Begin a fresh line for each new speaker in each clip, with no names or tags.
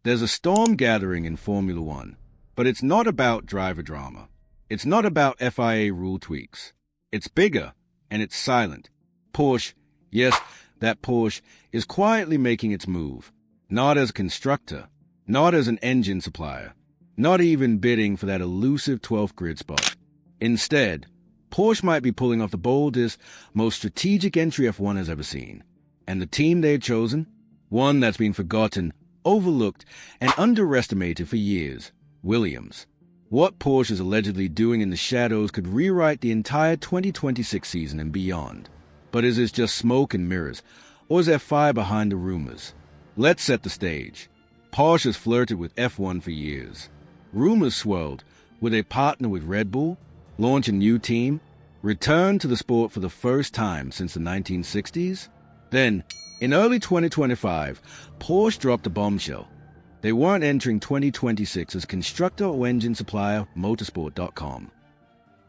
There's a storm gathering in Formula One, but it's not about driver drama. It's not about FIA rule tweaks. It's bigger, and it's silent. Porsche, yes, that Porsche, is quietly making its move. Not as a constructor, not as an engine supplier, not even bidding for that elusive 12th grid spot. Instead, Porsche might be pulling off the boldest, most strategic entry F1 has ever seen. And the team they've chosen? One that's been forgotten, overlooked, and underestimated for years. Williams. What Porsche is allegedly doing in the shadows could rewrite the entire 2026 season and beyond. But is this just smoke and mirrors, or is there fire behind the rumors? Let's set the stage. Porsche has flirted with F1 for years. Rumors swirled. Would they partner with Red Bull? Launch a new team? Return to the sport for the first time since the 1960s? Then, in early 2025, Porsche dropped a bombshell. They weren't entering 2026 as constructor or engine supplier Motorsport.com.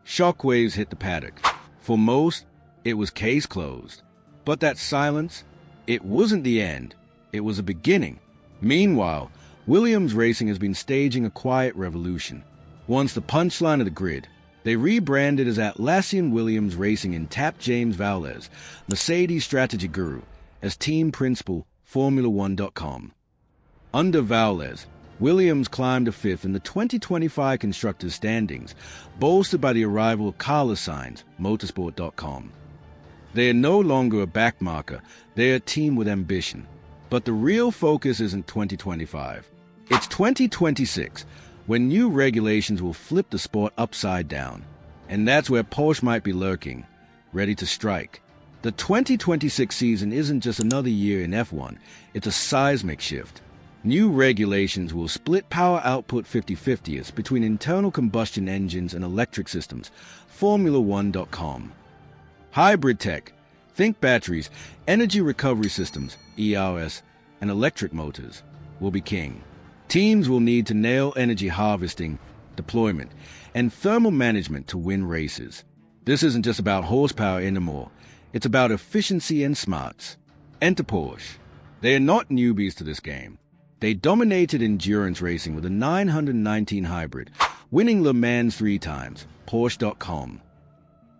Shockwaves hit the paddock. For most, it was case closed. But that silence, it wasn't the end. It was a beginning. Meanwhile, Williams Racing has been staging a quiet revolution. Once the punchline of the grid, they rebranded as Atlassian Williams Racing and tapped James Vowles, Mercedes strategy guru, as team principal Formula1.com. Under Vowles, Williams climbed to fifth in the 2025 Constructors' standings, bolstered by the arrival of Carlos Sainz, Motorsport.com. They are no longer a backmarker, they are a team with ambition. But the real focus isn't 2025. It's 2026, when new regulations will flip the sport upside down. And that's where Porsche might be lurking, ready to strike. The 2026 season isn't just another year in F1, it's a seismic shift. New regulations will split power output 50-50 between internal combustion engines and electric systems, Formula1.com. Hybrid tech, think batteries, energy recovery systems, ERS, and electric motors, will be king. Teams will need to nail energy harvesting, deployment, and thermal management to win races. This isn't just about horsepower anymore, it's about efficiency and smarts. Enter Porsche. They are not newbies to this game. They dominated endurance racing with a 919 hybrid, winning Le Mans 3 times, Porsche.com.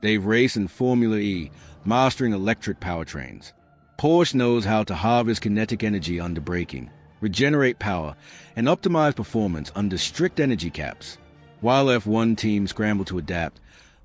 They've raced in Formula E, mastering electric powertrains. Porsche knows how to harvest kinetic energy under braking, regenerate power, and optimize performance under strict energy caps. While F1 teams scramble to adapt,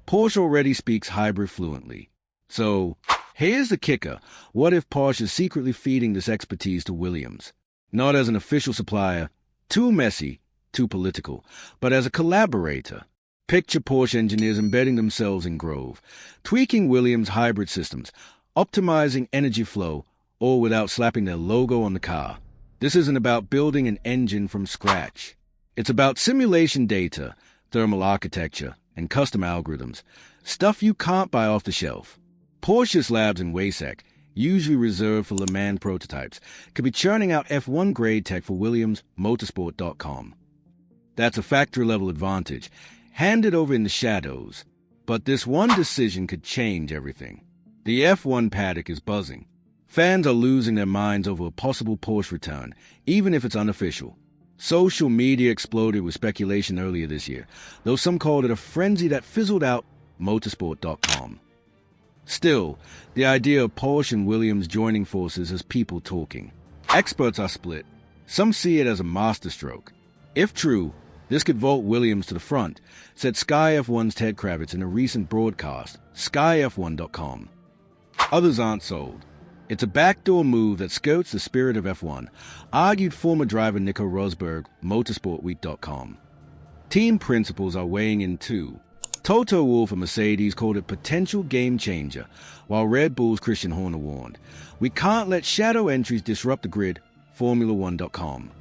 Porsche already speaks hybrid fluently. So, here's the kicker. What if Porsche is secretly feeding this expertise to Williams? Not as an official supplier, too messy, too political, but as a collaborator. Picture Porsche engineers embedding themselves in Grove, tweaking Williams' hybrid systems, optimizing energy flow, all without slapping their logo on the car. This isn't about building an engine from scratch. It's about simulation data, thermal architecture, and custom algorithms, stuff you can't buy off the shelf. Porsche's labs in Waysack, usually reserved for Le Mans prototypes, could be churning out F1-grade tech for Williams Motorsport.com. That's a factory-level advantage, handed over in the shadows. But this one decision could change everything. The F1 paddock is buzzing. Fans are losing their minds over a possible Porsche return, even if it's unofficial. Social media exploded with speculation earlier this year, though some called it a frenzy that fizzled out, Motorsport.com. Still, the idea of Porsche and Williams joining forces has people talking. Experts are split. Some see it as a masterstroke. If true, this could vault Williams to the front, said Sky F1's Ted Kravitz in a recent broadcast, SkyF1.com. Others aren't sold. It's a backdoor move that skirts the spirit of F1, argued former driver Nico Rosberg, Motorsportweek.com. Team principals are weighing in too. Toto Wolff of Mercedes called it potential game changer, while Red Bull's Christian Horner warned, "We can't let shadow entries disrupt the grid," Formula1.com.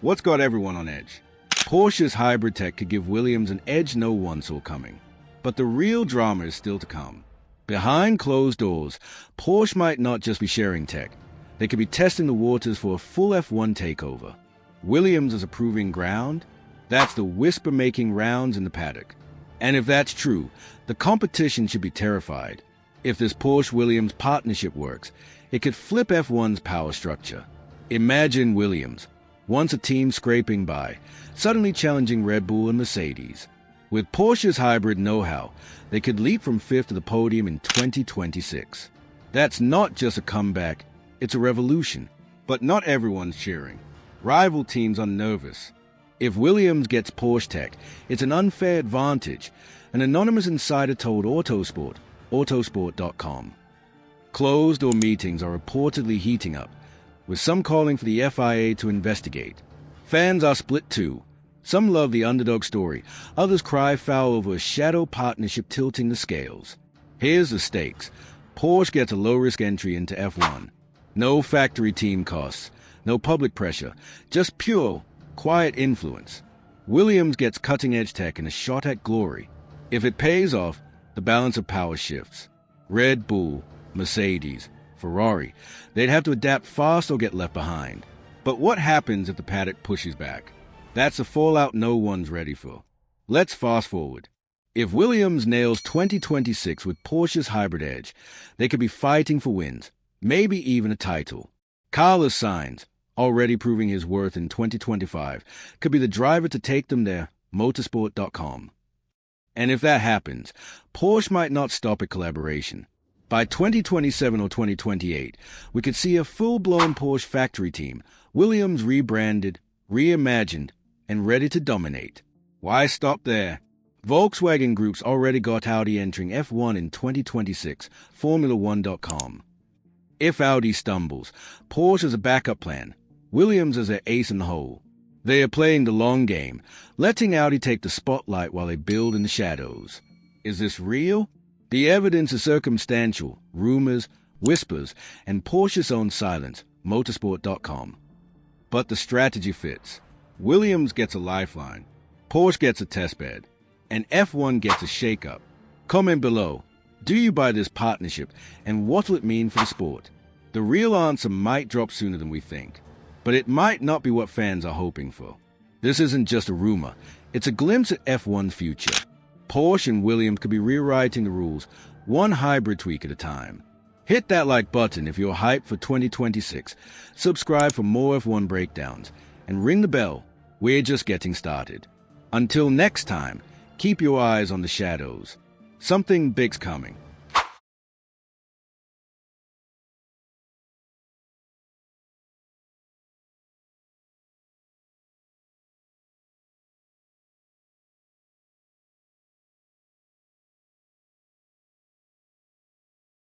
What's got everyone on edge? Porsche's hybrid tech could give Williams an edge no one saw coming. But the real drama is still to come. Behind closed doors, Porsche might not just be sharing tech. They could be testing the waters for a full F1 takeover. Williams is approving ground? That's the whisper making rounds in the paddock. And if that's true, the competition should be terrified. If this Porsche-Williams partnership works, it could flip F1's power structure. Imagine Williams, once a team scraping by, suddenly challenging Red Bull and Mercedes. With Porsche's hybrid know-how, they could leap from fifth to the podium in 2026. That's not just a comeback, it's a revolution. But not everyone's cheering. Rival teams are nervous. If Williams gets Porsche tech, it's an unfair advantage, an anonymous insider told Autosport.com. Closed-door meetings are reportedly heating up, with some calling for the FIA to investigate. Fans are split too. Some love the underdog story, others cry foul over a shadow partnership tilting the scales. Here's the stakes. Porsche gets a low-risk entry into F1. No factory team costs, no public pressure, just pure, quiet influence. Williams gets cutting-edge tech and a shot at glory. If it pays off, the balance of power shifts. Red Bull, Mercedes, Ferrari, they'd have to adapt fast or get left behind. But what happens if the paddock pushes back? That's a fallout no one's ready for. Let's fast forward. If Williams nails 2026 with Porsche's hybrid edge, they could be fighting for wins, maybe even a title. Carlos Sainz, already proving his worth in 2025, could be the driver to take them there, motorsport.com. And if that happens, Porsche might not stop at collaboration. By 2027 or 2028, we could see a full-blown Porsche factory team, Williams rebranded, reimagined, and ready to dominate. Why stop there? Volkswagen Group's already got Audi entering F1 in 2026, Formula1.com. If Audi stumbles, Porsche is a backup plan. Williams is their ace in the hole. They are playing the long game, letting Audi take the spotlight while they build in the shadows. Is this real? The evidence is circumstantial, rumors, whispers, and Porsche's own silence, motorsport.com. But the strategy fits. Williams gets a lifeline, Porsche gets a testbed, and F1 gets a shakeup. Comment below. Do you buy this partnership, and what will it mean for the sport? The real answer might drop sooner than we think, but it might not be what fans are hoping for. This isn't just a rumor, it's a glimpse at F1's future. Porsche and Williams could be rewriting the rules, one hybrid tweak at a time. Hit that like button if you're hyped for 2026, subscribe for more F1 breakdowns, and ring the bell. We're just getting started. Until next time, keep your eyes on the shadows. Something big's coming.